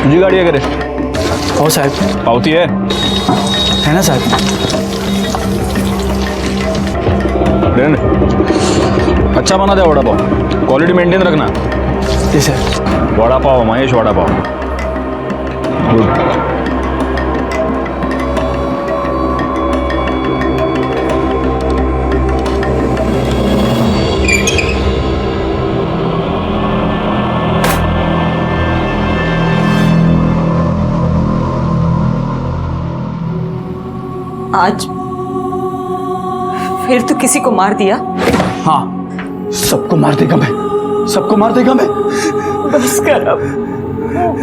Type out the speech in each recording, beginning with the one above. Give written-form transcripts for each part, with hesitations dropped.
तुझी गाडी आहे का रे? हो साहेब. पावती आहे? है ना साहेब. दे ना. अच्छा बना दे वडापाव, क्वालिटी मेंटेन रखना. जी सर. वडापाव महेश वडापाव. गुड. आज फिर तो किसी को मार दिया. हाँ, सबको मार देगा मैं, सबको मार देगा मैं. बस कर अब,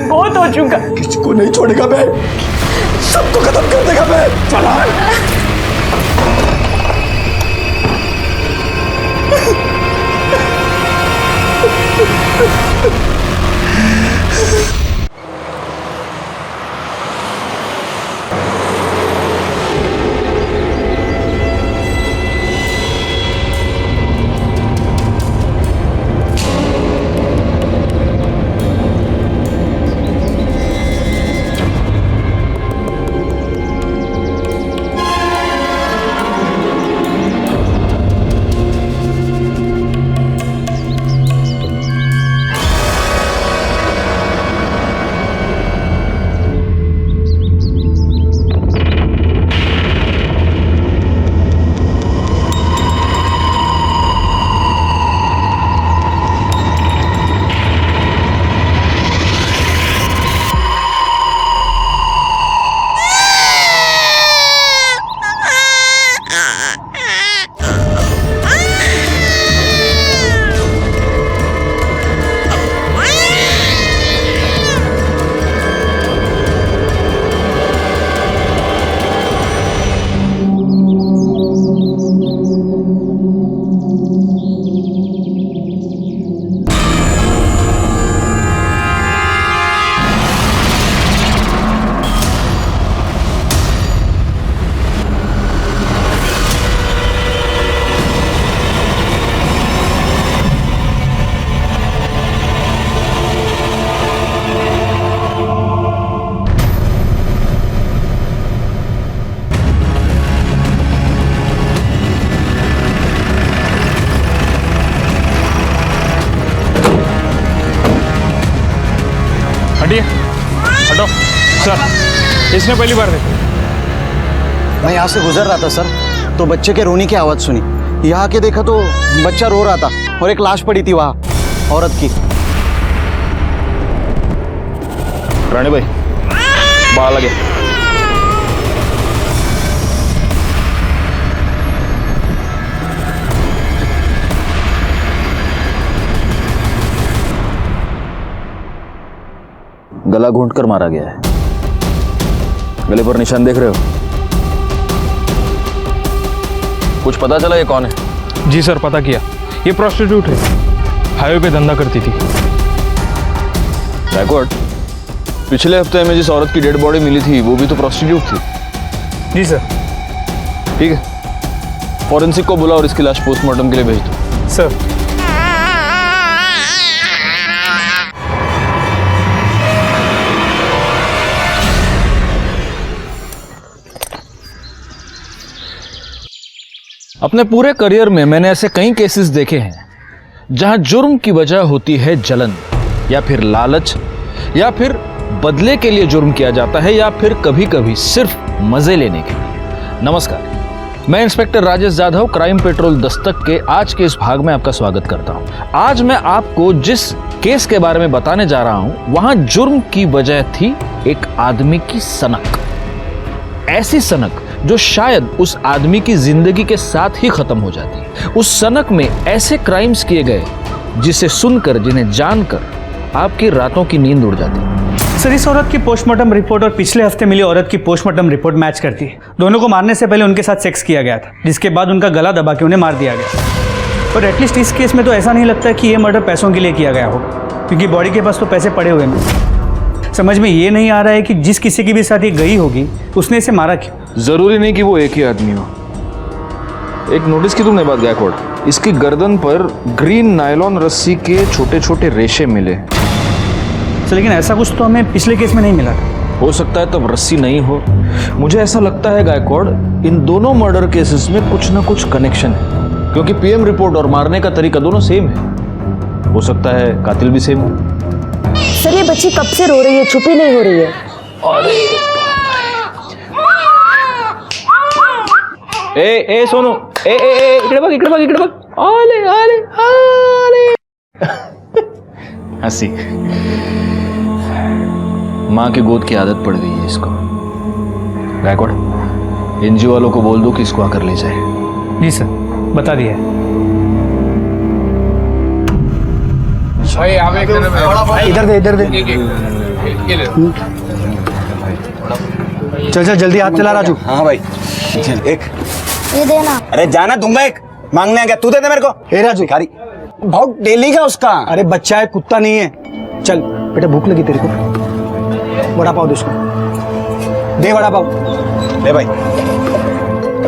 बहुत हो चुका. किसी को नहीं छोड़ेगा मैं, सबको खत्म कर देगा मैं. चला. हटिए, हटो. सर, इसने पहली बार देखा. मैं यहाँ से गुजर रहा था सर, तो बच्चे के रोने की आवाज़ सुनी. यहाँ आके देखा तो बच्चा रो रहा था और एक लाश पड़ी थी वहाँ, औरत की. राणी भाई, बाहर लगे. गला घूंट कर मारा गया है. गले पर निशान देख रहे हो? कुछ पता चला ये कौन है? जी सर, पता किया. ये प्रोस्टिट्यूट है, हाईवे पे धंधा करती थी. बैकवर्ड, पिछले हफ्ते में जिस औरत की डेड बॉडी मिली थी वो भी तो प्रोस्टिट्यूट थी. जी सर. ठीक है, फॉरेंसिक को बुला और इसकी लाश पोस्टमार्टम के लिए भेज दो. सर. अपने पूरे करियर में मैंने ऐसे कई केसेस देखे हैं जहां जुर्म की वजह होती है जलन, या फिर लालच, या फिर बदले के लिए जुर्म किया जाता है, या फिर कभी कभी सिर्फ मजे लेने के लिए. नमस्कार, मैं inspector Rajesh Jadhav, crime petrol Dastak के आज के इस भाग में आपका स्वागत करता हूं. आज मैं आपको जिस केस के बारे में बताने जा रहा हूं, वहां जुर्म की वजह थी एक आदमी की सनक. ऐसी सनक जो शायद उस आदमी की जिंदगी के साथ ही खत्म हो जाती. उस सनक में ऐसे क्राइम्स किए गए जिसे सुनकर, जिन्हें जानकर आपकी रातों की नींद उड़ जाती. सर, इस औरत की पोस्टमार्टम रिपोर्ट और पिछले हफ्ते मिली औरत की पोस्टमार्टम रिपोर्ट मैच करती है. दोनों को मारने से पहले उनके साथ सेक्स किया गया था, जिसके बाद उनका गला दबा के उन्हें मार दिया गया. पर एटलीस्ट इस केस में तो ऐसा नहीं लगता कि ये मर्डर पैसों के लिए किया गया हो, क्योंकि बॉडी के पास तो पैसे पड़े हुए हैं. समझ में ये नहीं आ रहा है कि जिस किसी की भी साथ ये गई होगी उसने इसे मारा क्यों. जरूरी नहीं कि वो एक ही आदमी हो. एक नोटिस की तुमने बात गायकवाड़, इसकी गर्दन पर ग्रीन नायलॉन रस्सी के छोटे छोटे रेशे मिले. सर लेकिन ऐसा कुछ तो हमें पिछले केस में नहीं मिला था। हो सकता है तब रस्सी नहीं हो। मुझे ऐसा लगता है गायकवाड़, इन दोनों मर्डर केसेस में कुछ ना कुछ कनेक्शन है, क्योंकि पीएम रिपोर्ट और मारने का तरीका दोनों सेम है। हो सकता है कातिल भी सेम हो। सर ये बच्ची कब से रो रही है, चुप ही नहीं हो रही है। ए सोनू, ए इकडे बघ इकडे बघ इकडे बघ, आले आले आले। हंसी। माँ की गोद की आदत पड़ गई है इसको। गायकवाड़, एनजीओ वालों को बोल दो कि इसको आकर ले जाए। जी सर, बता दिया है। इधर दे चल जल्दी हाथ चला राजू। हाँ भाई, एक ये देना। अरे जाना दूंगा, एक मांगने आ गया, तू दे दे मेरे को। ए राजू, भिखारी बहुत डेली का उसका। अरे बच्चा है, कुत्ता नहीं है। चल बेटा, भूख लगी तेरे को, वड़ा पाव दे उसको, दे वड़ा पाव। ले भाई,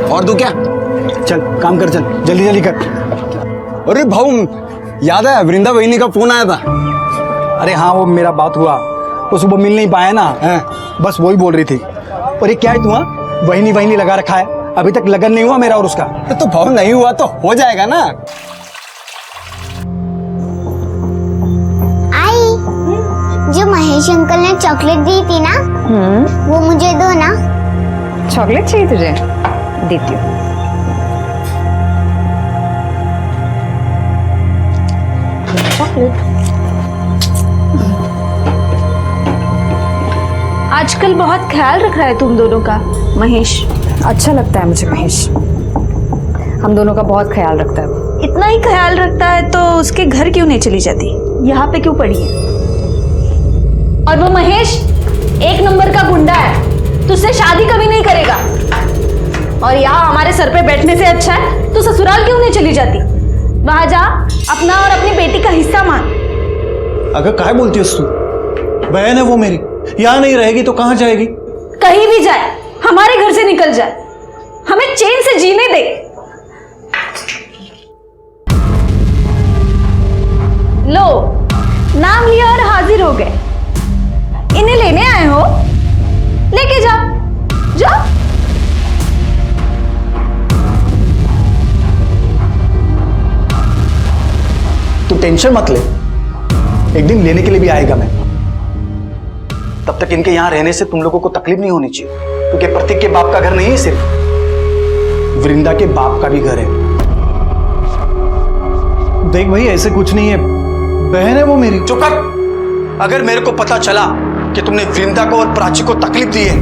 और दू क्या? चल काम कर, चल जल्दी जल्दी कर। अरे भाऊ, याद है वृंदा बहिनी का फोन आया था? अरे हाँ, वो मेरा बात हुआ, वो सुबह मिल नहीं पाया ना, बस वही बोल रही थी। और ये क्या है तू, वहीनी लगा रखा है, अभी तक लगन नहीं हुआ मेरा और उसका। तो भाऊ नहीं हुआ तो हो जाएगा ना। आई, जो महेश अंकल ने चॉकलेट दी थी ना, वो मुझे दो ना। चॉकलेट चाहिए तुझे? देती हूँ। चॉकलेट। आजकल बहुत ख्याल रख रहा है तुम दोनों का महेश। अच्छा लगता है मुझे महेश, हम दोनों का बहुत ख्याल रखता है वो। इतना ही ख्याल रखता है तो उसके घर क्यों नहीं चली जाती, यहाँ पे क्यों पड़ी है? और वो महेश एक नंबर का गुंडा है, तुझसे शादी कभी नहीं करेगा। और यहाँ हमारे सर पे बैठने से अच्छा है तो ससुराल क्यों नहीं चली जाती? वहां जा, अपना और अपनी बेटी का हिस्सा मांग। अगर काहे बोलती है तू? बहन है वो मेरी, यहाँ नहीं रहेगी तो कहाँ जाएगी? कहीं भी जाए, हमारे घर से निकल जाए, हमें चैन से जीने दे। लो, नाम लिया और हाजिर हो गए। इन्हें लेने आए हो, लेके जाओ, जाओ। तू टेंशन मत ले, एक दिन लेने के लिए भी आएगा मैं। तब तक इनके यहाँ रहने से तुम लोगों को तकलीफ नहीं होनी चाहिए, क्योंकि प्रतीक के बाप का घर नहीं है, सिर्फ वृंदा के बाप का भी घर है। देख भाई, ऐसे कुछ नहीं है, बहन है वो मेरी। चुप कर। अगर मेरे को पता चला कि तुमने वृंदा को और प्राची को तकलीफ दी है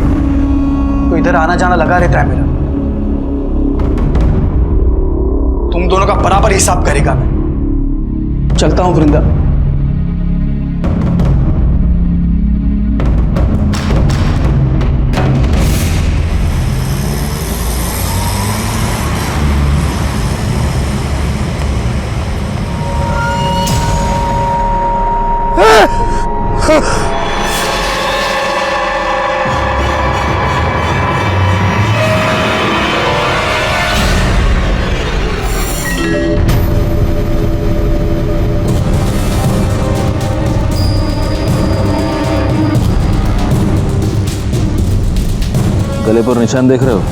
तो इधर आना जाना लगा रहता है मेरा। तुम दोनों का बराबर हिसाब करेगा मैं। चलता हूं वृंदा। गले पर निशान देख रहे हो,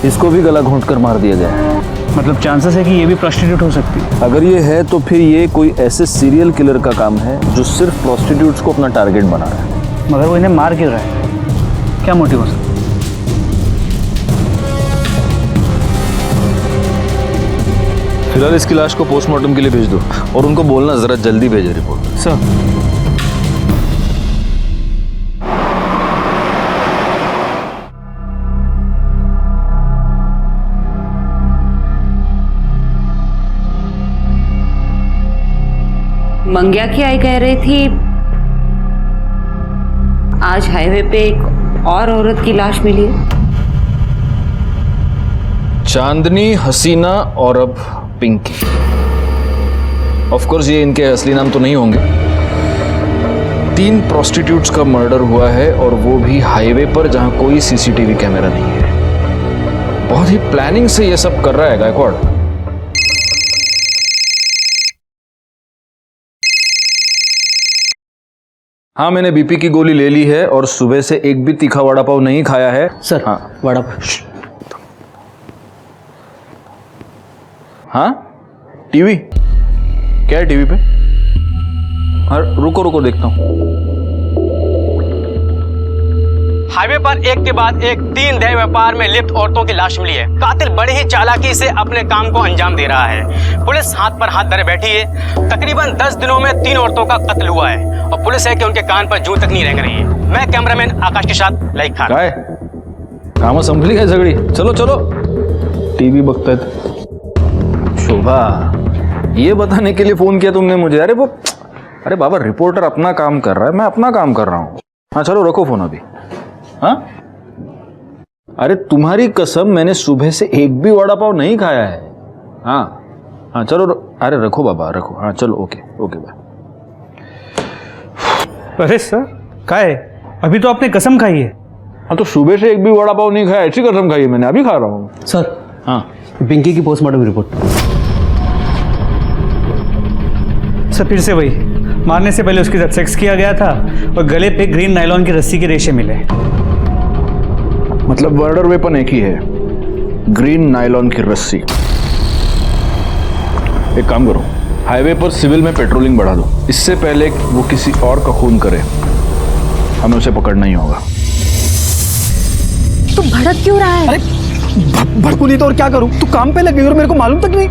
इसको भी गला घोंट कर मार दिया गया है। मतलब चांसेस है कि ये भी प्रोस्टिट्यूट हो सकती है। अगर ये है तो फिर ये कोई ऐसे सीरियल किलर का काम है जो सिर्फ प्रोस्टिट्यूट्स को अपना टारगेट बना रहा है। मगर वो इन्हें मार क्यों रहा है? क्या मोटिव हो सकता है? फिलहाल इसकी लाश को पोस्टमार्टम के लिए भेज दो और उनको बोलना जरा जल्दी भेजे रिपोर्ट। सर, मंग्या की आई कह रही थी आज हाईवे पे एक और औरत की लाश मिली है। चांदनी, हसीना और अब पिंकी। ऑफ कोर्स ये इनके असली नाम तो नहीं होंगे। 3 प्रोस्टिट्यूट्स का मर्डर हुआ है और वो भी हाईवे पर जहां कोई सीसीटीवी कैमरा नहीं है। बहुत ही प्लानिंग से ये सब कर रहा है गायकवाड़। हाँ, मैंने बीपी की गोली ले ली है और सुबह से एक भी तीखा वड़ा पाव नहीं खाया है। सर हाँ वड़ा हाँ, टीवी क्या है टीवी पे? हाँ, रुको रुको देखता हूँ। हाईवे पर एक के बाद एक 3 देह व्यापार में लिप्त औरतों की लाश मिली है। कातिल बड़े ही चालाकी से अपने काम को अंजाम दे रहा है। पुलिस हाथ पर हाथ धरे बैठी है। तकरीबन 10 दिनों में 3 औरतों का कत्ल हुआ है और पुलिस है कि उनके कान पर जूं तक नहीं रेंग रही है। मैं कैमरामैन आकाश के साथ लाइक खान। काय काम संभली काय सगळी? चलो चलो, टीवी बघतायत। शोभा, ये बताने के लिए फोन किया तुमने मुझे? अरे बाबा, रिपोर्टर अपना काम कर रहा है, मैं अपना काम कर रहा हूँ। हाँ चलो, रखो फोन अभी। हाँ, अरे तुम्हारी कसम, मैंने सुबह से एक भी वड़ा पाव नहीं खाया है। हाँ हाँ चलो, अरे रखो बाबा, रखो। हाँ चलो, ओके ओके बाय। अरे सर क्या है, अभी तो आपने कसम खाई है। हाँ, तो सुबह से एक भी वड़ा पाव नहीं खाया, ऐसी कसम खाई है मैंने, अभी खा रहा हूँ। सर हाँ, पिंकी की पोस्टमार्टम रिपोर्ट। सर फिर से वही, मारने से पहले उसके साथ सेक्स किया गया था और गले पे ग्रीन नायलॉन की रस्सी के रेशे मिले। मतलब मर्डर वेपन एक ही है, ग्रीन नायलॉन की रस्सी। एक काम करो, हाईवे पर सिविल में पेट्रोलिंग बढ़ा दो। इससे पहले वो किसी और का खून करे, हमें उसे पकड़ना ही होगा। तू भड़क क्यों रहा है? अरे भड़कू नहीं तो और क्या करूं? तू काम पे लगी और मेरे को मालूम तक नहीं।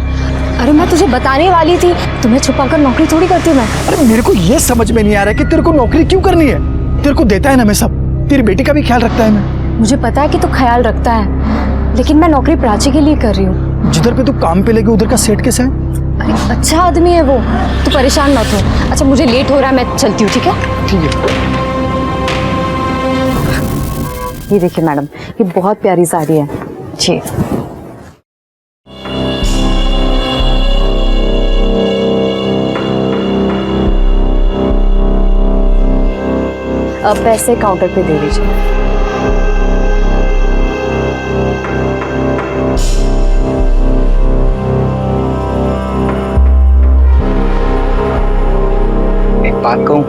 अरे मैं तुझे बताने वाली थी, तुम्हें छुपाकर नौकरी थोड़ी करती हूँ मैं। अरे मेरे को ये समझ में नहीं आ रहा है कि तेरे को नौकरी क्यों करनी है। तेरे को देता है ना मैं सब, तेरी बेटी का भी ख्याल रखता है मैं। मुझे पता है कि तू ख्याल रखता है, लेकिन मैं नौकरी प्राची के लिए कर रही हूँ। जिधर पे तू काम पे लगी उधर का सेट कैसा है? अरे अच्छा आदमी है वो, तू परेशान मत हो। अच्छा मुझे लेट हो रहा है, मैं चलती हूँ, ठीक है? ठीक है। ये देखिए मैडम, ये बहुत प्यारी साड़ी है जी। अब पैसे काउंटर पे दे दीजिए। एक बात कहूँ?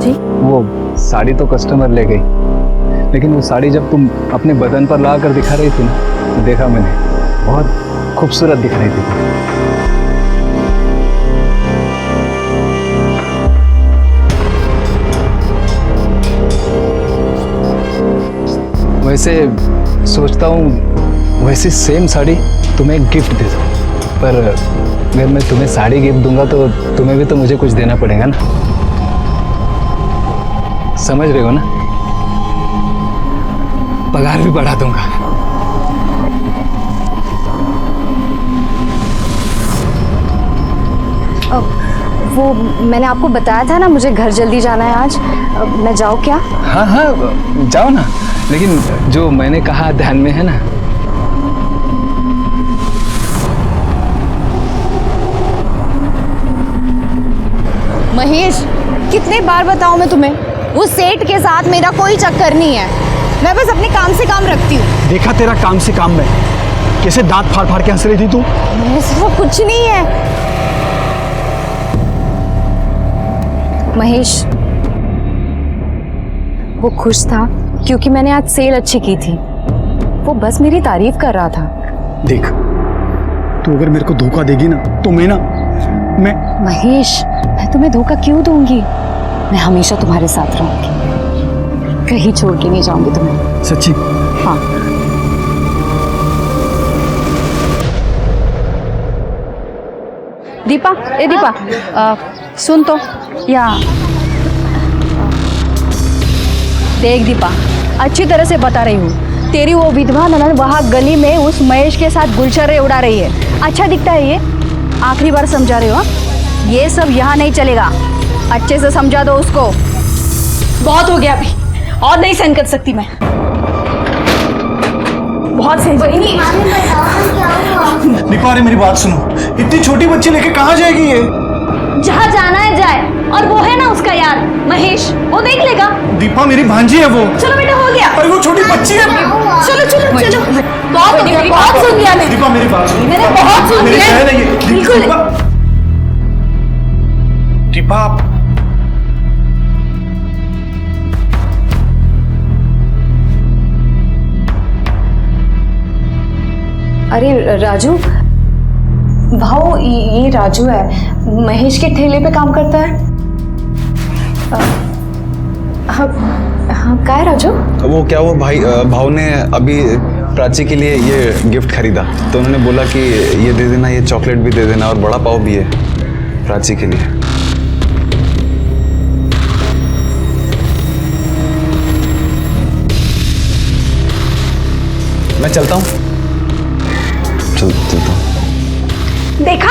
जी? वो साड़ी तो कस्टमर ले गई, लेकिन वो साड़ी जब तुम अपने बदन पर ला कर दिखा रही थी ना, तो देखा मैंने, बहुत खूबसूरत दिख रही थी। वैसे सोचता हूँ वैसी सेम साड़ी तुम्हें एक गिफ्ट दे दूँ, पर अगर मैं तुम्हें साड़ी गिफ्ट दूंगा तो तुम्हें भी तो मुझे कुछ देना पड़ेगा ना, समझ रहे हो ना? पगार भी बढ़ा दूंगा। वो मैंने आपको बताया था ना, मुझे घर जल्दी जाना है आज। मैं जाऊँ क्या? हाँ हाँ जाओ ना, लेकिन जो मैंने कहा ध्यान में है ना? महेश, कितने बार बताऊं मैं तुम्हें, उस सेठ के साथ मेरा कोई चक्कर नहीं है। मैं बस अपने काम से काम रखती हूँ। देखा तेरा काम से काम में, कैसे दांत फाड़ फाड़ के हंस रही थी तू। महेश वो कुछ नहीं है। महेश वो खुश था क्योंकि मैंने आज सेल अच्छी की थी, वो बस मेरी तारीफ कर रहा था। देख, तू अगर मेरे को धोखा देगी ना तो मैं महेश, मैं तुम्हें धोखा क्यों दूंगी? मैं हमेशा तुम्हारे साथ रहूंगी, कहीं छोड़ के नहीं जाऊंगी तुम्हें। सच्ची? हाँ। दीपा, ए दीपा, सुन तो, या देख दीपा, अच्छी तरह से बता रही हूँ, तेरी वो विधवा ननद वहाँ गली में उस महेश के साथ गुलछर्रे उड़ा रही है। अच्छा दिखता है ये? आखिरी बार समझा रही हो? ये सब यहाँ नहीं चलेगा, अच्छे से समझा दो उसको। बहुत हो गया अभी, और नहीं सहन कर सकती मैं। बहुत सही। दीपा, अरे मेरी बात सुनो, इतनी छोटी बच्ची लेके कहाँ जाएगी ये? जहाँ जाना है जाए, और वो है ना उसका यार महेश, वो देख लेगा। दीपा मेरी भांजी है वो। चलो बेटा, हो गया। अरे वो छोटी बच्ची है। चलो चलो चलो, बहुत हो गया, बहुत सुन लिया मैंने। दीपा मेरी बात सुनो, मैंने बहुत सुन मेरी लिया। बहन है ये। बिल्कुल। दीपा अरे राजू, भाऊ ये राजू है, महेश के ठेले पे काम करता है। हाँ हाँ, क्या है राजू? वो क्या वो भाव ने अभी प्राची के लिए ये गिफ्ट खरीदा, तो उन्होंने बोला कि ये दे देना, ये चॉकलेट भी दे देना और बड़ा पाव भी है प्राची के लिए। मैं चलता हूँ। चलता हूँ। देखा,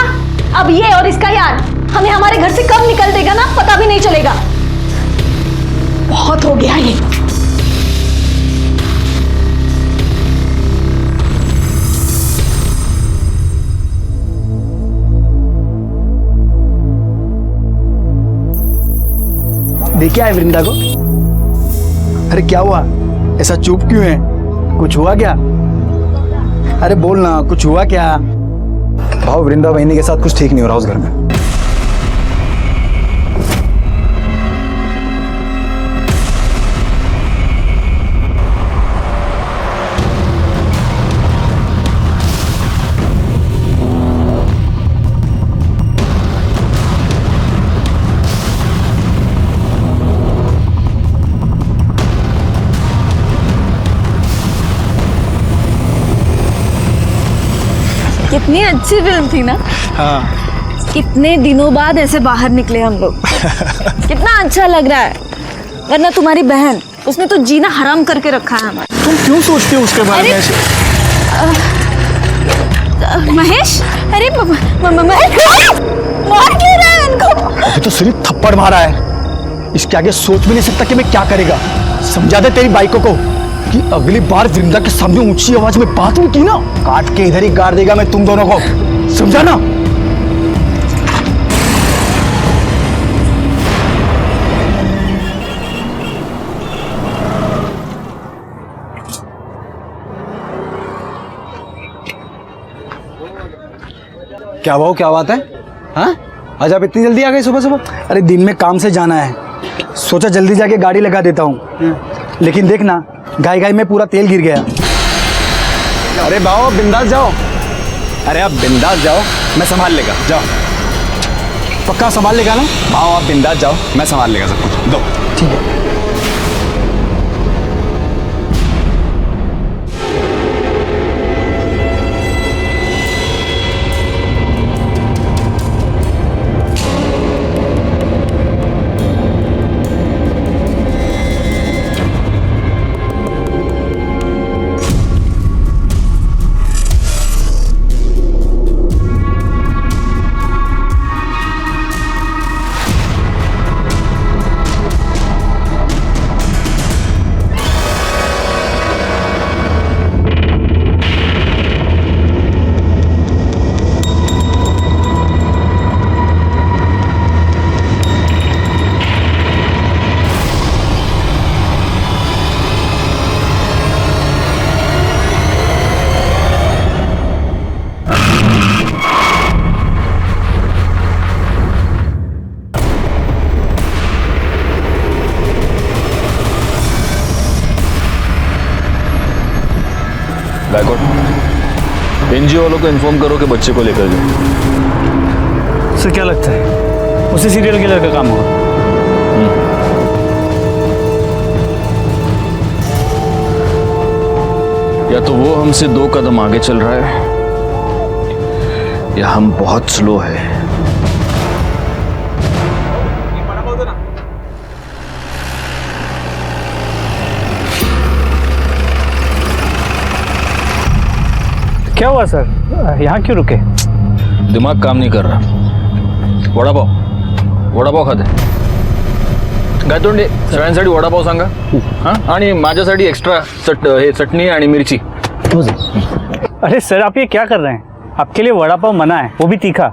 अब ये और इसका यार हमें हमारे घर से कब निकल देगा ना, पता भी नहीं चलेगा। बहुत हो गया ये। देखिए है वृंदा को। अरे क्या हुआ, ऐसा चुप क्यों है? कुछ हुआ क्या? अरे बोल ना, कुछ हुआ क्या? भाव, वृंदा बहनी के साथ कुछ ठीक नहीं हो रहा उस घर में। कितनी अच्छी फिल्म थी ना। हाँ। कितने दिनों बाद ऐसे बाहर निकले हम लोग। कितना अच्छा लग रहा है। वरना तुम्हारी बहन, उसने तो जीना हराम करके रखा है हमारा। तुम क्यों सोचते हो उसके बारे में ऐसे? महेश, अरे मार क्यों रहा है इनको? अभी तो सिर्फ थप्पड़ मारा है, इसके आगे सोच भी नहीं सकता कि मैं क्या करेगा। समझा दे तेरी बाइकों को कि अगली बार वृंदा के सामने ऊंची आवाज में बात भी की ना, काट के इधर ही गाड़ देगा मैं तुम दोनों को, समझा ना? क्या भाव, क्या बात है? हाँ, आज आप इतनी जल्दी आ गए सुबह सुबह? अरे दिन में काम से जाना है, सोचा जल्दी जाके गाड़ी लगा देता हूँ, लेकिन देखना गाय गाय में पूरा तेल गिर गया। अरे भाव, बिंदास जाओ। अरे आप बिंदास जाओ, मैं संभाल लेगा। जाओ। पक्का संभाल लेगा ना? भाव आप बिंदास जाओ, मैं संभाल लेगा सब कुछ। दो। ठीक है। एनजीओ वालों को इन्फॉर्म करो कि बच्चे को लेकर जाओ। सर क्या लगता है उसे सीरियल किलर का काम होगा? या तो वो हमसे 2 कदम आगे चल रहा है या हम बहुत स्लो है। क्या हुआ सर, यहाँ क्यों रुके? दिमाग काम नहीं कर रहा। वडापाव खाते गायतोंडे सगळ्यांसाठी वडापाव सांगा। हां, आणि माझ्यासाठी एक्स्ट्रा चटणी आणि मिरची। अरे सर आप ये क्या कर रहे हैं? आपके लिए वड़ा पाव मना है, वो भी तीखा।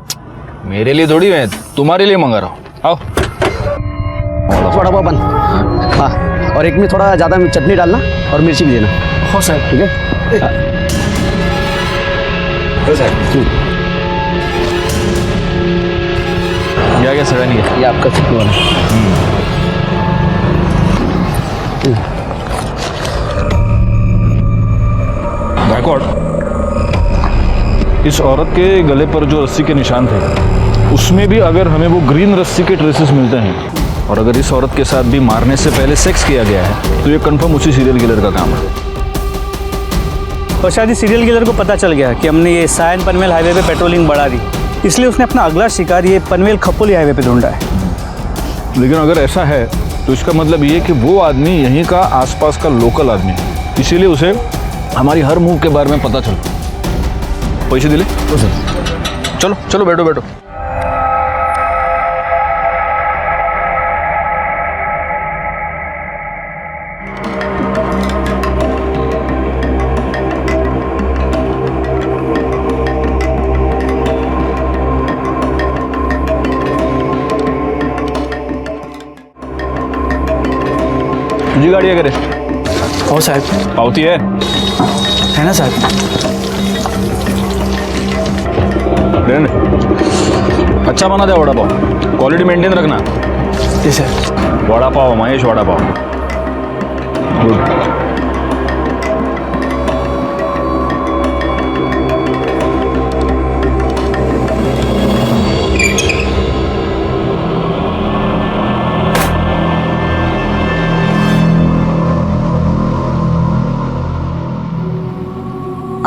मेरे लिए थोड़ी है, तुम्हारे लिए मंगा रहा हूँ। आओ। वड़ा पाव बन। हाँ, और एक में थोड़ा ज़्यादा चटनी डालना और मिर्ची भी देना। हो सर। ठीक है। क्या सगळ्यांनी घेतलं? ये आपका चटनी वाला। गायकवाड, इस औरत के गले पर जो रस्सी के निशान थे उसमें भी अगर हमें वो ग्रीन रस्सी के ट्रेसेस मिलते हैं और अगर इस औरत के साथ भी मारने से पहले सेक्स किया गया है तो ये कंफर्म उसी सीरियल किलर का काम है। और शायद इस सीरियल किलर को पता चल गया कि हमने ये सायन पनवेल हाईवे पे पेट्रोलिंग बढ़ा दी, इसलिए उसने अपना अगला शिकार ये पनवेल खपोली हाईवे पे ढूंढा है। लेकिन अगर ऐसा है तो इसका मतलब ये कि वो आदमी यहीं का आसपास का लोकल आदमी है, इसीलिए उसे हमारी हर मूव के बारे में पता चला। पैसे दिले? चलो चलो बैठो बैठो। तुझी गाड़ी है करे? और साहब पावती है ना साहब? अच्छा बना दे वड़ा पाव, क्वालिटी मेंटेन रखना। जी सर। वड़ा पाव महेश, वड़ा पाव। गुड।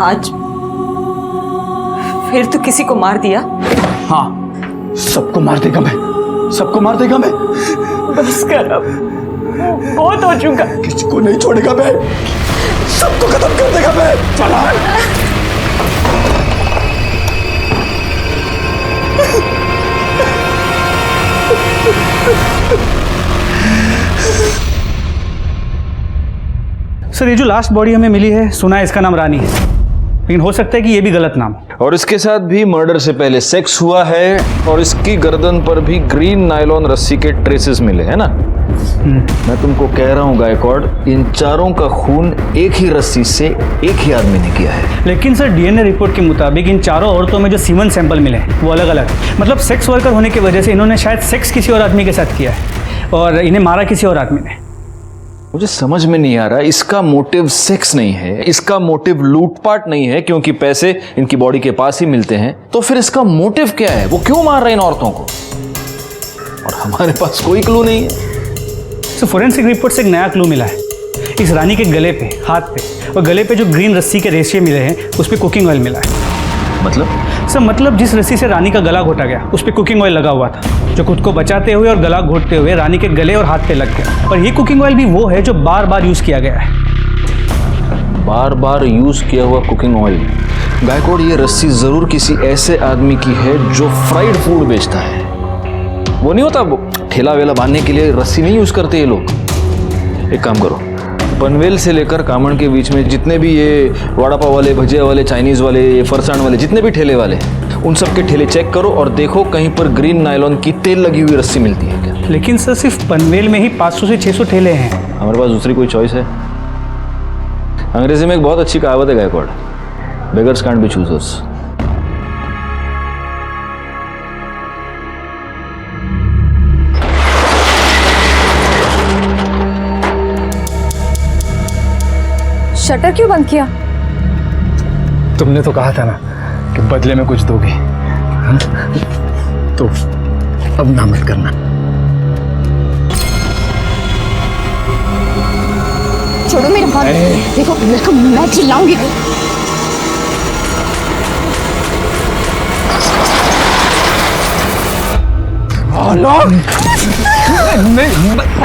आज फिर तो किसी को मार दिया? हाँ, सबको मार देगा मैं, सबको मार देगा मैं। बस कर अब, बहुत हो चुका। किसी को नहीं छोड़ेगा मैं, सबको खत्म कर देगा मैं। चला सर ये जो लास्ट बॉडी हमें मिली है, सुना है इसका नाम रानी है, लेकिन हो सकता है कि ये भी गलत नाम हो। और इसके साथ भी मर्डर से पहले सेक्स हुआ है और इसकी गर्दन पर भी ग्रीन नायलॉन रस्सी के ट्रेसेस मिले है ना। मैं तुमको कह रहा हूँ गायकवाड़, इन चारों का खून एक ही रस्सी से एक ही आदमी ने किया है। लेकिन सर डीएनए रिपोर्ट के मुताबिक इन चारों औरतों में जो सीमन सैंपल मिले वो अलग अलग, मतलब सेक्स वर्कर होने की वजह से इन्होंने शायद सेक्स किसी और आदमी के साथ किया है और इन्हें मारा किसी और आदमी ने। मुझे समझ में नहीं आ रहा, इसका मोटिव सेक्स नहीं है, इसका मोटिव लूटपाट नहीं है क्योंकि पैसे इनकी बॉडी के पास ही मिलते हैं, तो फिर इसका मोटिव क्या है? वो क्यों मार रहे हैं इन औरतों को? और हमारे पास कोई क्लू नहीं है। तो फोरेंसिक रिपोर्ट से एक नया क्लू मिला है। इस रानी के गले पे, हाथ पे और गले पे जो ग्रीन रस्सी के रेशे मिले हैं उस पर कुकिंग ऑयल मिला है। मतलब जिस रस्सी से रानी का गला घोटा गया उस पर कुकिंग ऑयल लगा हुआ था, जो खुद को बचाते हुए और गला घोटते हुए रानी के गले और हाथ पे लग गया। और ये कुकिंग ऑयल भी वो है जो बार बार यूज किया गया है। बार बार यूज किया हुआ कुकिंग ऑयल। गायकवाड़, ये रस्सी जरूर किसी ऐसे आदमी की है जो फ्राइड फूड बेचता है। वो नहीं होता, वो ठेला वेला बांधने के लिए रस्सी नहीं यूज करते ये लोग। एक काम करो, पनवेल से लेकर कामण के बीच में जितने भी ये वड़ा पाव वाले, भजिया वाले, चाइनीज वाले, ये फरसाण वाले, जितने भी ठेले वाले, उन सब के ठेले चेक करो और देखो कहीं पर ग्रीन नायलॉन की तेल लगी हुई रस्सी मिलती है क्या। लेकिन सर सिर्फ पनवेल में ही 500 से 600 ठेले हैं। हमारे पास दूसरी कोई चॉइस है? अंग्रेजी में एक बहुत अच्छी कहावत है Gaikwad, beggars can't be choosers. Shutter क्यों बंद किया? तुमने तो कहा था ना कि बदले में कुछ दोगे, हाँ? तो अब ना मत करना। छोड़ो मेरे हाथ, देखो मेरे को, मैं चिल्लाऊंगी।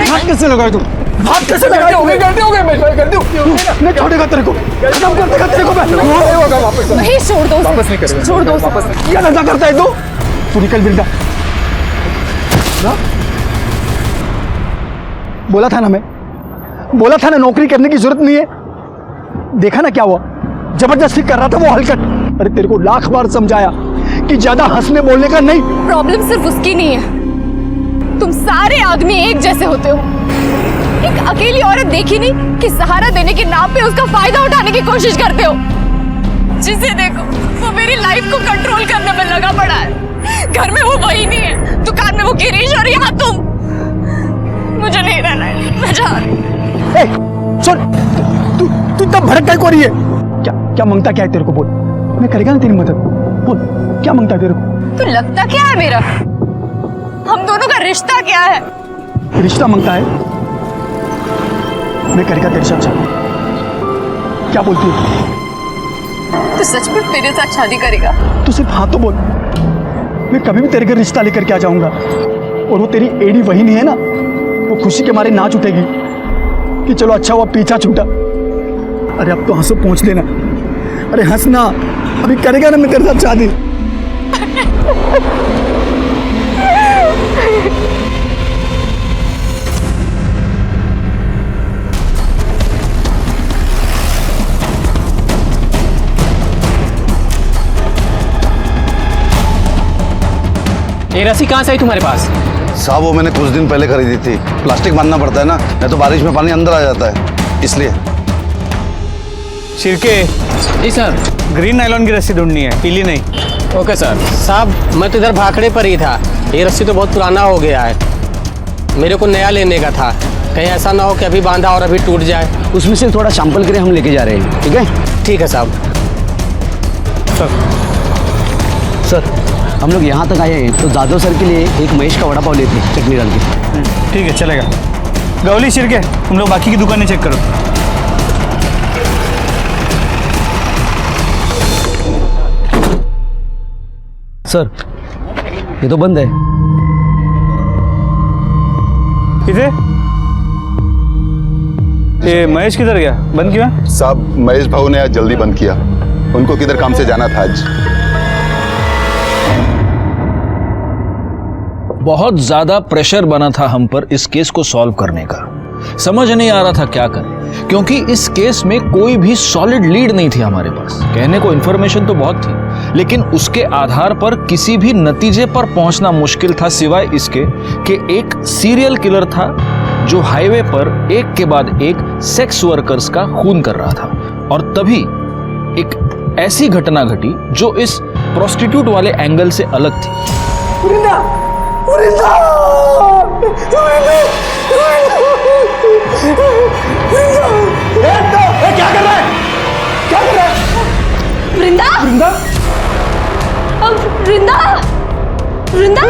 हाथ कैसे लगाए तुम? हाथ कैसे लगाए? गलती हो गई, मैं गलती हो गई। मैं छोड़ेगा तेरे को, खत्म कर देगा तेरे को मैं। नहीं होगा वापस। नहीं, छोड़ दो, वापस नहीं करेगा। छोड़ दो। वापस नहीं। क्या धंधा करता है तू निकल बिरदा। बोला था ना नौकरी करने की जरूरत नहीं है। देखा ना क्या हुआ, जबरदस्ती कर रहा था वो हरकत। अरे तेरे को लाख बार समझाया कि ज्यादा हंसने बोलने का नहीं। प्रॉब्लम सिर्फ उसकी नहीं है, तुम सारे आदमी एक जैसे होते हो। एक अकेली औरत देखी नहीं कि सहारा देने के नाम पे उसका फायदा उठाने की कोशिश करते हो। जिसे देखो वो मेरी लाइफ को कंट्रोल करने में लगा पड़ा है। घर में वो वही नहीं है, दुकान में वो गिरीश और यहाँ तुम। मुझे नहीं रहना है, मैं जा रही हूँ। सुन, तू तब भड़क को रही है। क्या मांगता क्या है तेरे को? बोल, मैं करेगा ना तेरी मदद। बोल, क्या मांगता है तेरे को? तो लगता क्या है मेरा? हम दोनों का रिश्ता क्या है? रिश्ता मांगता है? मैं करेगा तेरे साथ शादी? क्या बोलती है? तू सचमुच मेरे साथ शादी करेगा? तू सिर्फ हाँ तो बोल, मैं कभी भी तेरे घर रिश्ता लेकर के आ जाऊंगा। और वो तेरी एडी वही नहीं है ना, वो खुशी के मारे नाच उठेगी कि चलो अच्छा हुआ पीछा छूटा। अरे अब तो हंसो पहुंच लेना, अरे हंसना, अभी करेगा ना मैं तेरे साथ शादी। ये रस्सी कहाँ से आई तुम्हारे पास? साहब वो मैंने कुछ दिन पहले खरीदी थी। प्लास्टिक बांधना पड़ता है ना, नहीं तो बारिश में पानी अंदर आ जाता है, इसलिए। शिरके, जी सर। ग्रीन नायलॉन की रस्सी ढूंढनी है, पीली नहीं। Okay sir. साहब मैं तो इधर भाखड़े पर ही था, ये रस्सी तो बहुत पुराना हो गया है, मेरे को नया लेने का था। कहीं ऐसा ना हो कि अभी बांधा और अभी टूट जाए। उसमें से थोड़ा सैंपल के लिए हम लेके जा रहे हैं, ठीक है? ठीक है साहब। सर हम लोग यहाँ तक आए हैं तो जादव सर के लिए एक महेश का वड़ा पाव लेते हैं चटनी डाल के। ठीक है, चलेगा। गौली, शिरके, तुम लोग बाकी की दुकानें चेक करो। सर ये तो बंद है। किधर? ये महेश किधर गया? बंद क्यों है? साहब महेश भाऊ ने आज जल्दी बंद किया, उनको किधर काम से जाना था आज। बहुत ज्यादा प्रेशर बना था हम पर इस केस को सॉल्व करने का। समझ नहीं आ रहा था क्या करें, क्योंकि इस केस में कोई भी सॉलिड लीड नहीं थी हमारे पास। कहने को इन्फॉर्मेशन तो बहुत थी, लेकिन उसके आधार पर किसी भी नतीजे पर पहुंचना मुश्किल था, सिवाय इसके कि एक सीरियल किलर था जो हाईवे पर एक के बाद एक सेक्स वर्कर्स का खून कर रहा था। और तभी एक ऐसी घटना घटी जो इस प्रोस्टिट्यूट वाले एंगल से अलग थी। क्या कर रहा है? क्या कर रहा है? वृंदा, वृंदा, वृंदा, वृंदा,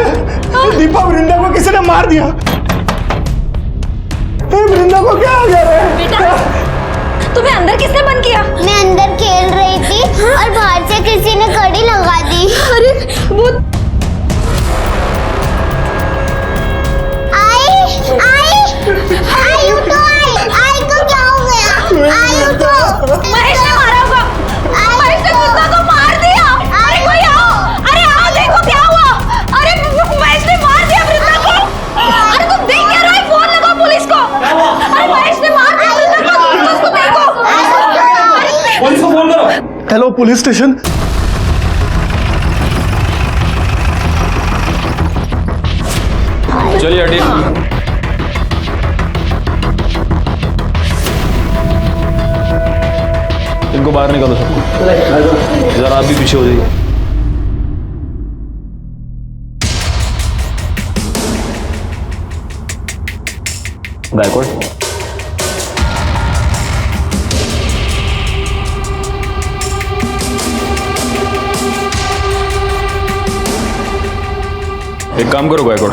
दीपा, वृंदा को किसी ने मार दिया। वृंदा को क्या हो गया रे? बेटा, तुम्हें अंदर किसने बंद किया? मैं अंदर खेल रही थी और बाहर से किसी ने कड़ी लगा दी। अरे वो आई उठो, आई को क्या हो गया? आई उठो। महेश ने मारा होगा। महेश ने वृंदा को मार दिया। अरे कोई आओ, अरे आओ, देखो क्या हुआ। अरे महेश ने मार दिया वृंदा को। अरे तुम देख क्या रहे हो? फोन लगाओ पुलिस को। अरे महेश ने मार दिया वृंदा को, उसको देखो। पुलिस को फोन करो। Hello police station. चलिए हटिए। इनको बाहर निकालो सबको। जरा आप भी पीछे हो जाइए। गायकवाड़, एक काम करो गायकवाड़,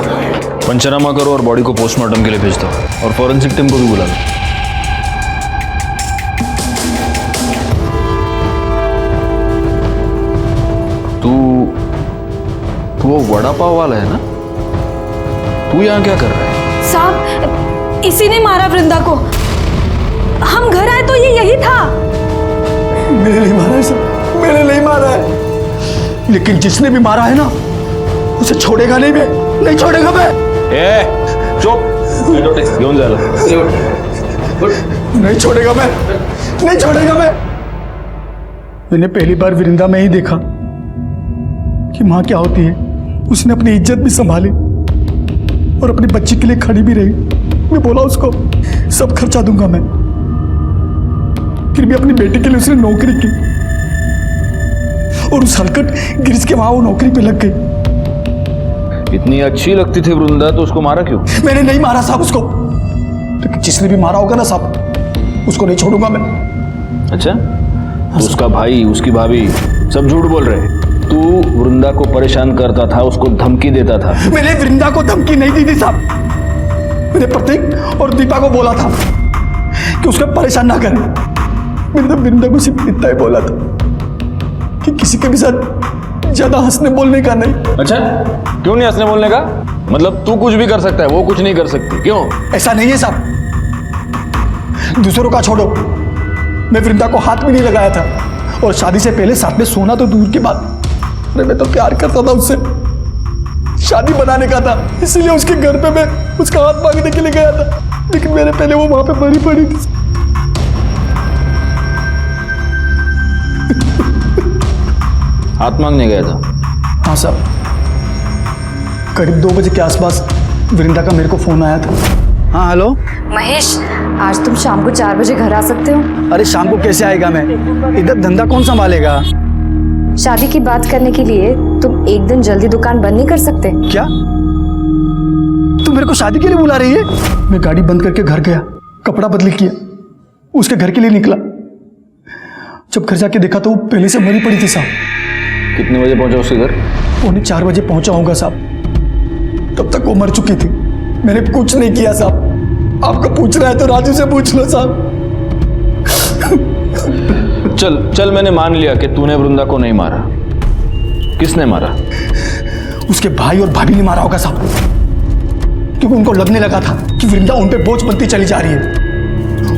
पंचनामा करो और बॉडी को पोस्टमार्टम के लिए भेज दो और फॉरेंसिक टीम को भी बुला लो। तू वो वड़ा पाव वाला है ना? तू यहाँ क्या कर रहा है? साहब इसी ने मारा वृंदा को। हम घर आए तो ये यही था। मैंने नहीं मारा है सर, मैंने नहीं मारा है, लेकिन जिसने भी मारा है ना उसे छोड़ेगा नहीं, मैं नहीं छोड़ेगा मैं। चुप, घेऊन जायला। नहीं छोड़ेगा मैं, नहीं छोड़ेगा मैं। मैंने पहली बार वृंदा में ही देखा कि माँ क्या होती है। उसने अपनी इज्जत भी संभाली और अपनी बच्ची के लिए खड़ी भी रही। मैं बोला उसको सब खर्चा दूंगा मैं, फिर भी अपनी बेटी के लिए उसने नौकरी की और उस हलकट गिरीश के वहां वो नौकरी पे लग गई। इतनी अच्छी लगती थी वृंदा तो उसको मारा क्यों? मैंने नहीं मारा साहब उसको, लेकिन जिसने भी मारा होगा ना साहब उसको नहीं छोड़ूंगा मैं। अच्छा, तो उसका भाई, उसकी भाभी सब झूठ बोल रहे हैं? तू वृंदा को परेशान करता था, उसको धमकी देता था। मैंने वृंदा को धमकी नहीं दी थी साहब। मैंने प्रतीक और दीपा को बोला था कि उसको परेशान ना करें। मैंने तो वृंदा को सिर्फ इतना ही बोला था कि किसी के भी साथ ज्यादा हंसने बोलने का नहीं। अच्छा, क्यों नहीं हंसने बोलने का? मतलब तू कुछ भी कर सकता है, वो कुछ नहीं कर सकती, क्यों? ऐसा नहीं है साहब, दूसरों का छोड़ो, मैं वृंदा को हाथ में नहीं लगाया था और शादी से पहले साथ में सोना तो दूर की बात, अरे मैं तो प्यार करता था उससे, शादी बनाने का था, इसीलिए उसके घर पे मैं उसका हाथ मांगने के लिए गया था, लेकिन मेरे पहले वो वहां पे मरी पड़ी थी। हाथ मांगने गया था? हाँ साहब, करीब 2 बजे के आसपास वृंदा का मेरे को फोन आया था। हाँ हेलो महेश, आज तुम शाम को 4 बजे घर आ सकते हो? अरे शाम को कैसे आएगा मैं, इधर धंधा कौन संभालेगा? शादी की बात करने के लिए तुम एक दिन जल्दी दुकान बंद नहीं कर सकते? क्या तू मेरे को शादी के लिए बुला रही है? मैं गाड़ी बंद करके घर गया, कपड़ा बदली किया, उसके घर के लिए निकला। जब घर जाके देखा तो वो पहले से मरी पड़ी थी साहब। कितने बजे पहुंचा उसके घर? 3:45 बजे पहुंचा होगा साहब, तब तक वो मर चुकी थी। मैंने कुछ नहीं किया साहब, आपको पूछ रहा है तो राजू से पूछ लो साहब। चल चल, मैंने मान लिया कि तूने वृंदा को नहीं मारा। किसने मारा? उसके भाई और भाभी ने मारा होगा साहब, क्योंकि उनको लगने लगा था कि वृंदा उन पे बोझ बनती चली जा रही है,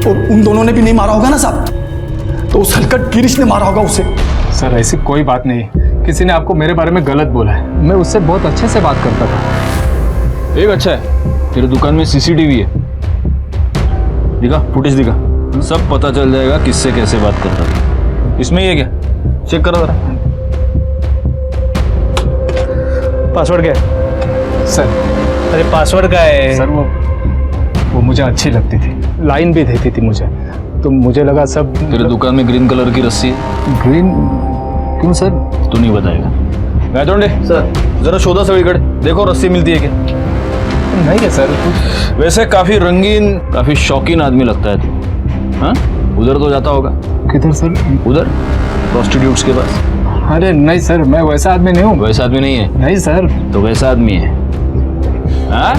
और उन दोनों ने भी नहीं मारा होगा ना साहब, तो उस हलकट गिरीश ने मारा होगा उसे। सर ऐसी कोई बात नहीं, किसी ने आपको मेरे बारे में गलत बोला है। मैं उससे बहुत अच्छे से बात करता था। एक अच्छा है, तेरे दुकान में सीसीटीवी है, दिखा, फुटेज दिखा, सब पता चल जाएगा किससे कैसे बात करता था। इसमें ये क्या, चेक करो जरा। पासवर्ड क्या है? सर अरे पासवर्ड क्या है? सर वो मुझे अच्छी लगती थी, लाइन भी देती थी मुझे, तो मुझे लगा सब। तेरे दुकान में ग्रीन कलर की रस्सी है? ग्रीन क्यों सर? तू नहीं बताएगा। गायतोंडे सर, जरा शोधा सगळीकडे, देखो रस्सी मिलती है क्या? नहीं है सर। वैसे काफी रंगीन, काफी शौकीन आदमी लगता है तू। हाँ, उधर तो जाता होगा। किधर सर? उधर प्रोस्टिट्यूट्स के पास। अरे नहीं सर, मैं वैसा आदमी नहीं हूँ। वैसा आदमी नहीं है? नहीं सर। तो वैसा आदमी है? हाँ,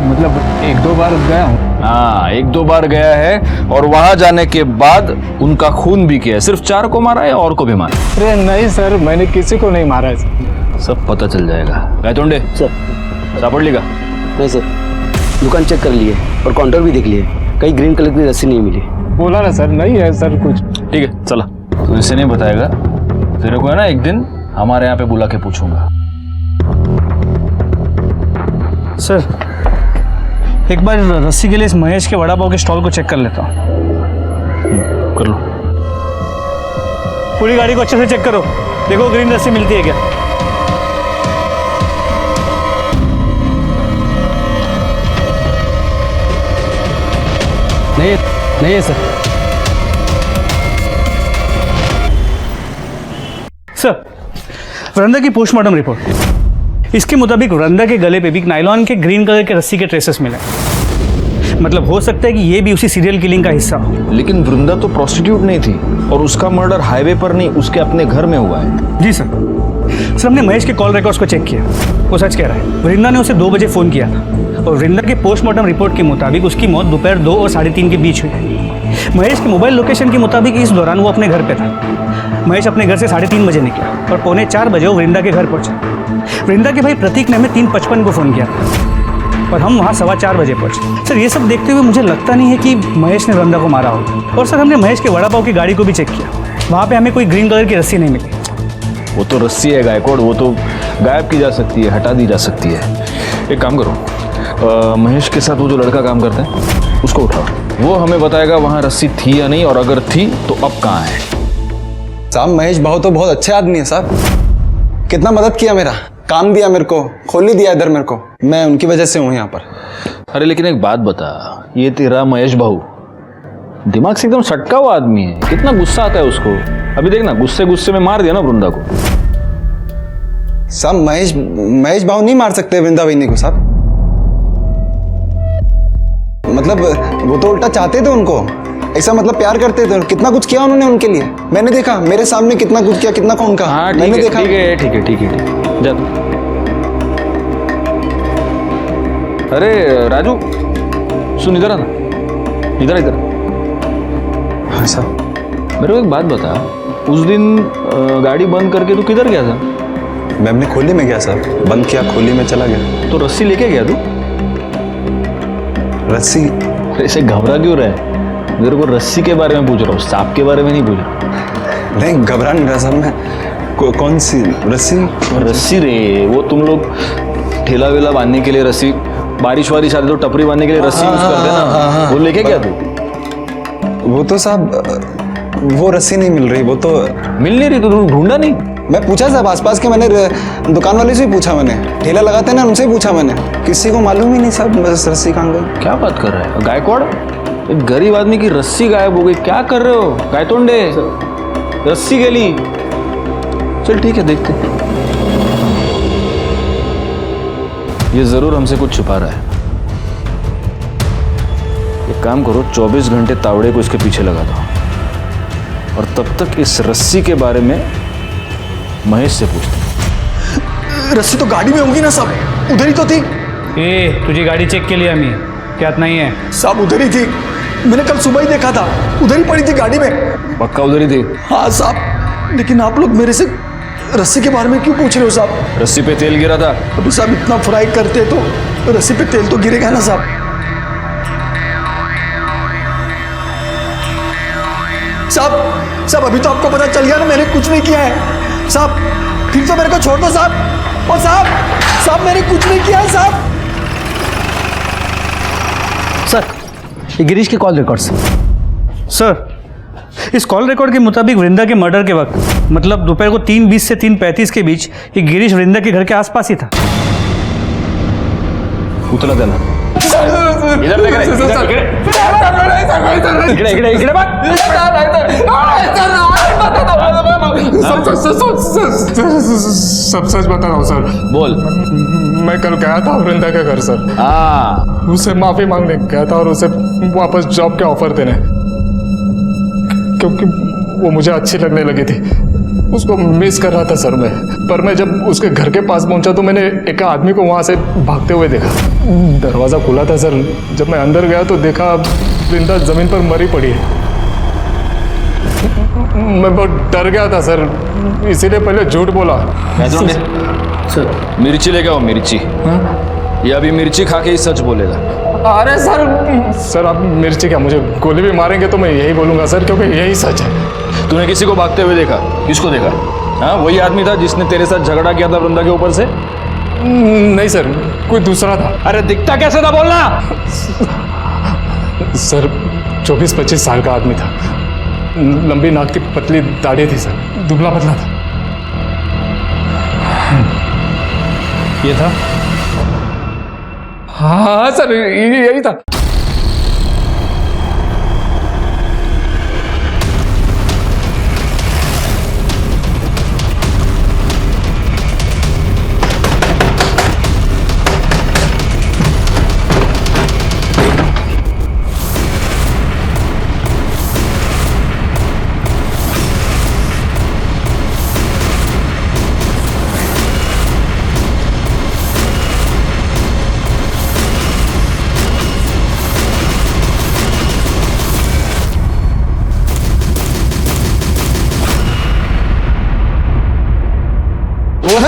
मतलब 1-2 बार गया हूँ। हाँ, 1-2 बार गया है, और वहां जाने के बाद उनका खून भी किया है। सिर्फ 4 को मारा है, और को भी मारा? अरे नहीं सर, मैंने किसी को नहीं मारा है। सब पता चल जाएगा। गायतोंडे सर, सापड़ ली का? नहीं सर, दुकान चेक कर लिए और काउंटर भी देख लिए, कहीं ग्रीन कलर की रस्सी नहीं मिली। बोला ना सर, नहीं है सर कुछ। ठीक है, चला। तो इसे नहीं बताएगा, तेरे को है ना एक दिन हमारे यहाँ पे बुला के पूछूंगा। सर, एक बार रस्सी के लिए इस महेश के वड़ा पाव के स्टॉल को चेक कर लेता हूँ। कर लो। पूरी गाड़ी को अच्छे से चेक करो, देखो ग्रीन रस्सी मिलती है क्या। नहीं है सर। सर, वृंदा की पोस्टमार्टम रिपोर्ट, इसके मुताबिक वृंदा के गले पे भी नायलॉन के ग्रीन कलर के रस्सी के ट्रेसेस मिले। मतलब हो सकता है कि ये भी उसी सीरियल किलिंग का हिस्सा हो। लेकिन वृंदा तो प्रोस्टिट्यूट नहीं थी, और उसका मर्डर हाईवे पर नहीं, उसके अपने घर में हुआ है। जी सर। हमने महेश के कॉल रिकॉर्ड्स को चेक किया, वो सच कह रहा है। वृंदा ने उसे 2 बजे फ़ोन किया था, और वृंदा के पोस्टमार्टम रिपोर्ट के मुताबिक उसकी मौत दोपहर 2 और 3:30 के बीच हुई है। महेश के मोबाइल लोकेशन के मुताबिक इस दौरान वो अपने घर पे था। महेश अपने घर से 3:30 बजे निकला, और 3:45 बजे वो वृंदा के घर पहुंचा। वृंदा के भाई प्रतीक ने हमें 3:55 को फ़ोन किया था, और हम वहाँ 4:15 बजे पहुंचे। सर, ये सब देखते हुए मुझे लगता नहीं है कि महेश ने वृंदा को मारा होगा। और सर, हमने महेश के वड़ा पाव की गाड़ी को भी चेक किया, वहाँ पे हमें कोई ग्रीन कलर की रस्सी नहीं मिली। वो तो रस्सी है गायकवाड़, वो तो गायब की जा सकती है, हटा दी जा सकती है। एक काम करो, महेश के साथ वो जो लड़का काम करता है उसको उठाओ, वो हमें बताएगा वहाँ रस्सी थी या नहीं, और अगर थी तो अब कहाँ है। साहब महेश भाऊ तो बहुत अच्छे आदमी है साहब, कितना मदद किया, मेरा काम दिया, मेरे को खोल ही दिया इधर मेरे को, मैं उनकी वजह से हूँ यहाँ पर। अरे लेकिन एक बात बता, ये तेरा महेश भाऊ दिमाग से एकदम सटका हुआ आदमी है, कितना गुस्सा आता है उसको। अभी देखना, गुस्से में मार दिया ना वृंदा को। साहब महेश भाऊ नहीं मार सकते वृंदा बहनी को साहब, मतलब वो तो उल्टा चाहते थे उनको, ऐसा मतलब प्यार करते थे, कितना कुछ किया उन्होंने उनके लिए, मैंने देखा मेरे सामने कितना कुछ किया, कितना कौन का हाँ मैंने देखा। ठीक है जा तू। अरे राजू सुन, इधर आना, इधर। हाँ साहब। मेरे को एक बात बता, उस दिन गाड़ी बंद करके तू किधर गया था? मैं अपनी खोली में गया साहब, बंद किया, खोली में चला गया। तो रस्सी लेके गया तू? रस्सी? ऐसे घबरा क्यों रहा है? मेरे को रस्सी के बारे में पूछ रहा हूँ, सांप के बारे में नहीं पूछ रहा। नहीं घबरा नहीं रहा साहब मैं। कौन सी रस्सी? रस्सी रे, वो तुम लोग ठेला वेला बांधने के लिए रस्सी, बारिश वारिश आती तो टपरी बांधने के लिए रस्सी यूज करते ना, वो लेके गया तू? वो तो साहब वो रस्सी नहीं मिल रही, वो तो मिल नहीं रही, तो तुम ढूंढा नहीं? मैं पूछा साहब आसपास के, मैंने दुकान वाले से ही पूछा, मैंने ठेला लगाते ना उनसे ही पूछा मैंने, किसी को मालूम ही नहीं साहब बस रस्सी कहाँ गई। क्या बात कर रहा है गायकवाड़? एक गरीब आदमी की रस्सी गायब हो गई, क्या कर रहे हो गायतोंडे? रस्सी गली। चल ठीक है, देखते। ये जरूर हमसे कुछ छुपा रहा है। एक काम करो, 24 घंटे तावड़े को इसके पीछे लगा दो, और तब तक इस रस्सी के बारे में महेश से पूछते। रस्सी तो गाड़ी में होगी ना साहब, उधर ही तो थी। तुझी गाड़ी चेक के लिए हमी क्या नहीं है साहब? उधर ही थी, मैंने कल सुबह ही देखा था, उधर ही पड़ी थी गाड़ी में। पक्का उधर ही थी? हाँ साहब, लेकिन आप लोग मेरे से रस्सी के बारे में क्यों पूछ रहे हो साहब? रस्सी पे तेल गिरा था। अभी साहब इतना फ्राई करते तो रस्सी पे तेल तो गिरेगा ना साहब। साहब अभी तो आपको पता चल गया ना मैंने कुछ नहीं किया है साहब, फिर तो मेरे को छोड़ दो साहब। और साहब मैंने कुछ नहीं किया है साहब। सर, ये गिरीश के कॉल रिकॉर्ड्स। सर, इस कॉल रिकॉर्ड के मुताबिक वृंदा के मर्डर के वक्त, मतलब दोपहर को 3:20 से 3:35 के बीच, ये गिरीश वृंदा के घर के आसपास ही था। उतला देना। इधर देख रहे, सब सच बता रहा हूँ सर। बोल। मैं कल गया था वृंदा के घर सर। उसे माफी मांगने गया था और उसे वापस जॉब के ऑफर देने, क्योंकि वो मुझे अच्छी लगने लगी थी, उसको मिस कर रहा था सर मैं। पर मैं जब उसके घर के पास पहुंचा तो मैंने एक आदमी को वहां से भागते हुए देखा। दरवाजा खुला था सर, जब मैं अंदर गया तो देखा वृंदा जमीन पर मरी पड़ी है। मैं बहुत डर गया था सर, इसीलिए पहले झूठ बोला। सर मिर्ची लेके आओ, मिर्ची। ये अभी मिर्ची खा के ही सच बोलेगा। अरे सर आप मिर्ची क्या, मुझे गोली भी मारेंगे तो मैं यही बोलूंगा सर, क्योंकि यही सच है। तूने किसी को भागते हुए देखा? किसको देखा? हाँ, वही आदमी था जिसने तेरे साथ झगड़ा किया था वृंदा के ऊपर से? नहीं सर, कोई दूसरा था। अरे दिखता कैसे था बोलना? सर 24-25 साल का आदमी था, लंबी नाक की पतली दाढ़ी थी सर, दुबला पतला था। ये था? हाँ सर, यही था।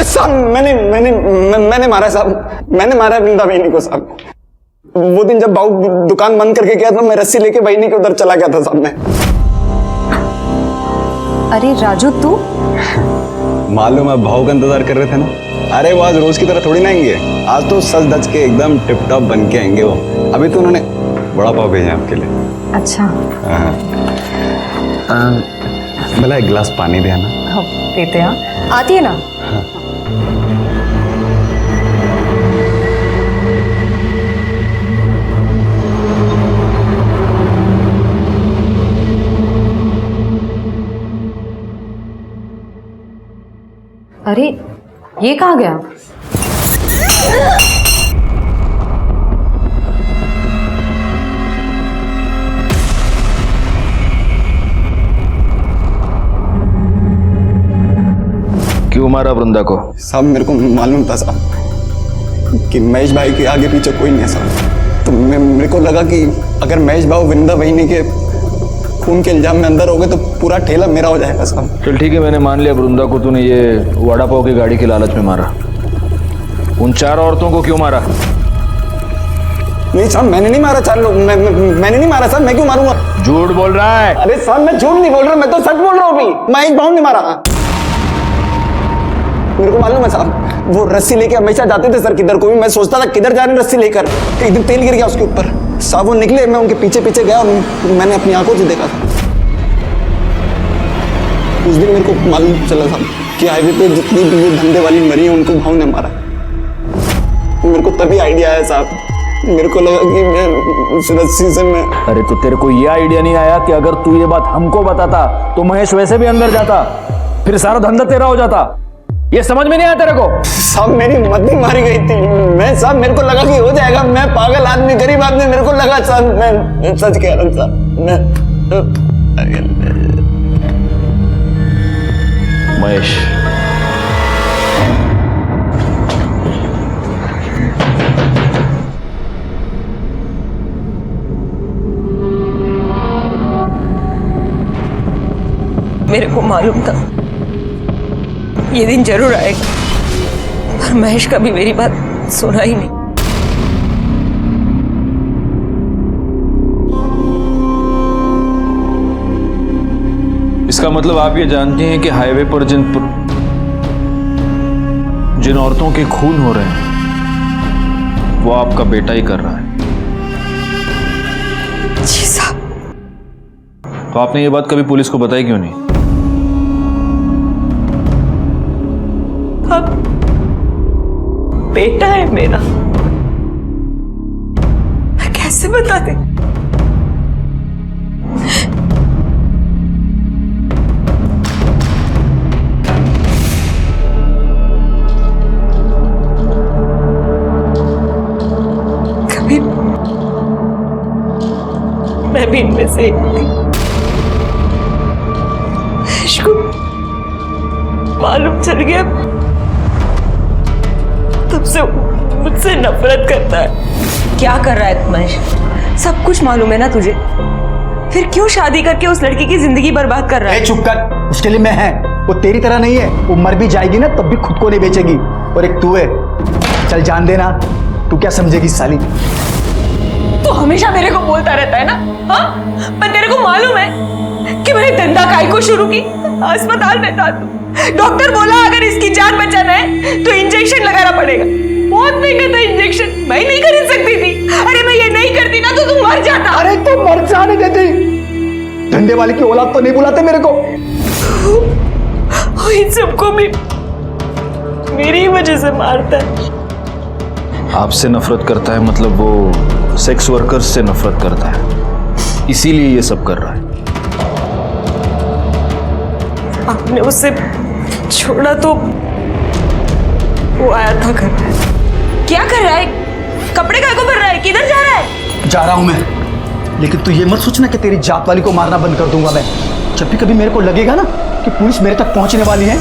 साहब मैंने मारा साहब, मैंने मारा वृंदा बहनी को साहब। वो दिन जब बाबू दुकान बंद करके गया था, मैं रस्सी लेके बहनी के उधर चला गया था साहब मैं। अरे राजू तू? मालूम है, भाव का इंतजार कर रहे थे ना। अरे वो आज रोज की तरह थोड़ी ना आएंगे, आज तो सज धज के एकदम टिप टॉप बन के आएंगे वो। अभी तो उन्होंने बड़ा पाव भेजा आपके लिए। अच्छा। भला एक गिलास पानी दे ना। देते हैं, आती है ना। अरे ये कहाँ गया? क्यों मारा वृंदा को? साहब मेरे को मालूम था साहब कि महेश भाई के आगे पीछे कोई नहीं है साहब। तो मेरे को लगा कि अगर महेश भाई वृंदा बहिनी के खून के इल्जाम में अंदर हो गए तो पूरा ठेला मेरा हो जाएगा साहब। चल ठीक है, मैंने मान लिया वृंदा को तूने ये वड़ा पाव की गाड़ी की लालच में मारा। उन 4 औरतों को क्यों मारा? नहीं साहब मैंने नहीं मारा 4 लोग, मैंने नहीं मारा साहब। मैं क्यों मारूंगा? झूठ बोल रहा है। अरे साहब मैं झूठ नहीं बोल रहा, मैं तो सच बोल रहा हूँ अभी। महेश भाव ने मारा। मेरे को मालूम है साहब, वो रस्सी लेके हमेशा जाते थे सर किधर को भी। मैं सोचता था किधर जा रहे हैं रस्सी लेकर, एक दिन तेल गिर गया उसके ऊपर। साहब वो निकले, मैं उनके पीछे पीछे गया और मैंने अपनी आंखों से देखा था। उस दिन मेरे को मालूम चला साहब कि हाईवे पे जितनी भी वो धंधे वाली मरी है उनको भाव ने मारा। मेरे को तभी आइडिया आया साहब, मेरे को लगा कि मैं उस रस्सी से मैं। अरे तो तेरे को ये आइडिया नहीं आया कि अगर तू ये बात हमको बताता तो महेश वैसे भी अंदर जाता, फिर सारा धंधा तेरा हो जाता? ये समझ में नहीं आया तेरे को? साहब मेरी मद्दी मारी गई थी। मैं साहब मेरे को लगा कि हो जाएगा। मैं पागल आदमी, गरीब आदमी, मेरे को लगा साहब, मैं सच कह रहा हूँ साहब। महेश, मेरे को मालूम था ये दिन जरूर आएगा, पर महेश कभी मेरी बात सुना ही नहीं। इसका मतलब आप ये जानती हैं कि हाईवे पर जिन औरतों के खून हो रहे हैं वो आपका बेटा ही कर रहा है। जी साहब। तो आपने ये बात कभी पुलिस को बताई क्यों नहीं? अब बेटा है मेरा, मैं कैसे बता दे? कभी मैं भी इनमें से एक थी। इसको मालूम चल गया, तब से मुझसे नफरत करता है। क्या कर रहा है महेश? सब कुछ मालूम है ना तुझे, फिर क्यों शादी करके उस लड़की की जिंदगी बर्बाद कर रहा है? चुप कर, उसके लिए मैं है, वो तेरी तरह नहीं है। वो मर भी जाएगी ना तब भी खुद को नहीं बेचेगी। और एक तू है, चल जान देना, तू क्या समझेगी साली? तू हमेशा मेरे को बोलता रहता है ना, हाँ? पर तेरे को मालूम है कि मैंने धंधा काय को शुरू की? अस्पताल में था तू, डॉक्टर बोला अगर इसकी जान बचाना है तो इंजेक्शन लगाना पड़ेगा। बहुत महंगा था इंजेक्शन, मैं नहीं खरीद सकती थी। अरे मैं ये नहीं करती ना तो तू मर जाता। अरे तो मर जाने देती, धंधे वाले की औलाद तो नहीं बुलाते मेरे को। इन सबको भी मेरी वजह से मारता है। आपसे नफरत करता है मतलब वो सेक्स वर्कर्स से नफरत करता है, इसीलिए ये सब कर रहा है। आपने उसे छोड़ा तो वो आया था घर। क्या कर रहा है? कपड़े का को भर रहा है? किधर जा रहा है? जा रहा हूं मैं, लेकिन तू ये मत सोचना कि तेरी जात वाली को मारना बंद कर दूंगा मैं। जब भी कभी मेरे को लगेगा ना कि पुलिस मेरे तक पहुंचने वाली है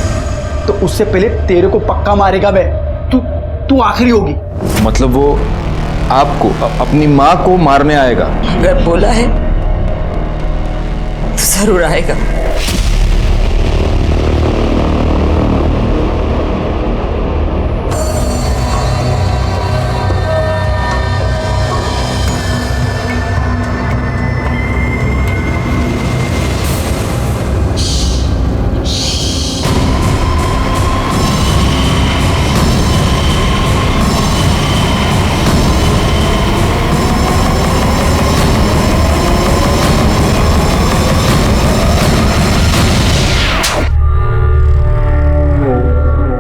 तो उससे पहले तेरे को पक्का मारेगा मैं। तू आखिरी होगी। मतलब वो आपको अपनी माँ को मारने आएगा? अगर बोला है तो जरूर आएगा।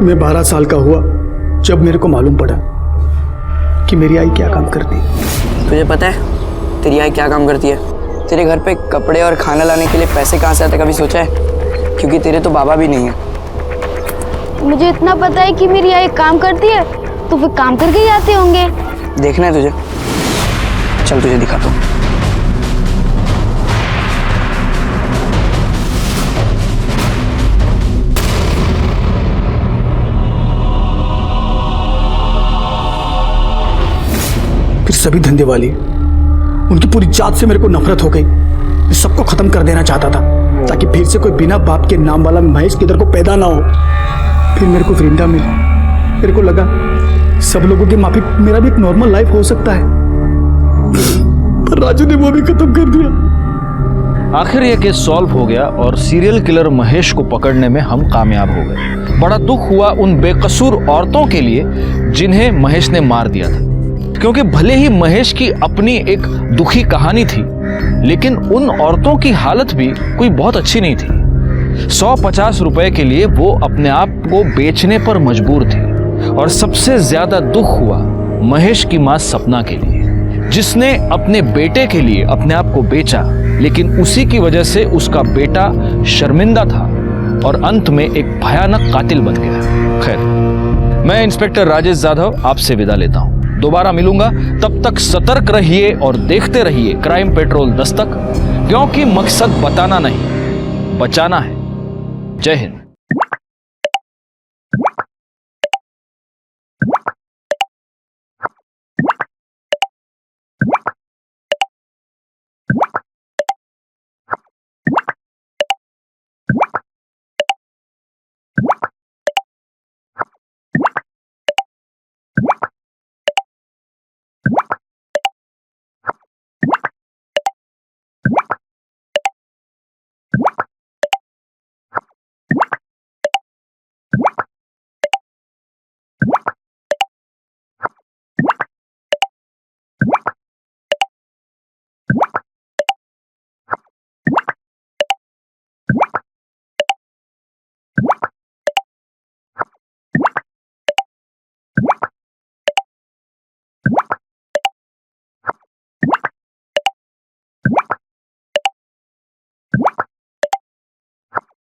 मैं 12 साल का हुआ जब मेरे को मालूम पड़ा कि मेरी आई क्या काम करती है। तुझे पता है तेरी आई क्या काम करती है? तेरे घर पे कपड़े और खाना लाने के लिए पैसे कहाँ से आते, कभी सोचा है? क्योंकि तेरे तो बाबा भी नहीं है। मुझे इतना पता है कि मेरी आई काम करती है, तो फिर काम करके ही आते होंगे। देखना है तुझे? चल तुझे दिखाता हूँ। सभी धंधे वाली उनकी पूरी जात से मेरे को नफरत हो गई। मैं सबको खत्म कर देना चाहता था ताकि फिर से कोई बिना बाप के नाम वाला महेश किधर को पैदा ना हो। फिर मेरे को वृंदा मिली। मेरे को लगा सब लोगों के माफी मेरा भी एक नॉर्मल लाइफ हो सकता है, पर राजू ने वो भी खत्म कर दिया। आखिर यह केस सॉल्व हो गया और सीरियल किलर महेश को पकड़ने में हम कामयाब हो गए। बड़ा दुख हुआ उन बेकसूर औरतों के लिए जिन्हें महेश ने मार दिया था, क्योंकि भले ही महेश की अपनी एक दुखी कहानी थी, लेकिन उन औरतों की हालत भी कोई बहुत अच्छी नहीं थी। 150 रुपए के लिए वो अपने आप को बेचने पर मजबूर थी। और सबसे ज्यादा दुख हुआ महेश की मां सपना के लिए, जिसने अपने बेटे के लिए अपने आप को बेचा, लेकिन उसी की वजह से उसका बेटा शर्मिंदा था और अंत में एक भयानक कातिल बन गया। खैर, मैं इंस्पेक्टर राजेश जाधव आपसे विदा लेता हूं। दोबारा मिलूंगा, तब तक सतर्क रहिए और देखते रहिए क्राइम पेट्रोल दस्तक, क्योंकि मकसद बताना नहीं, बचाना है। जय हिंद।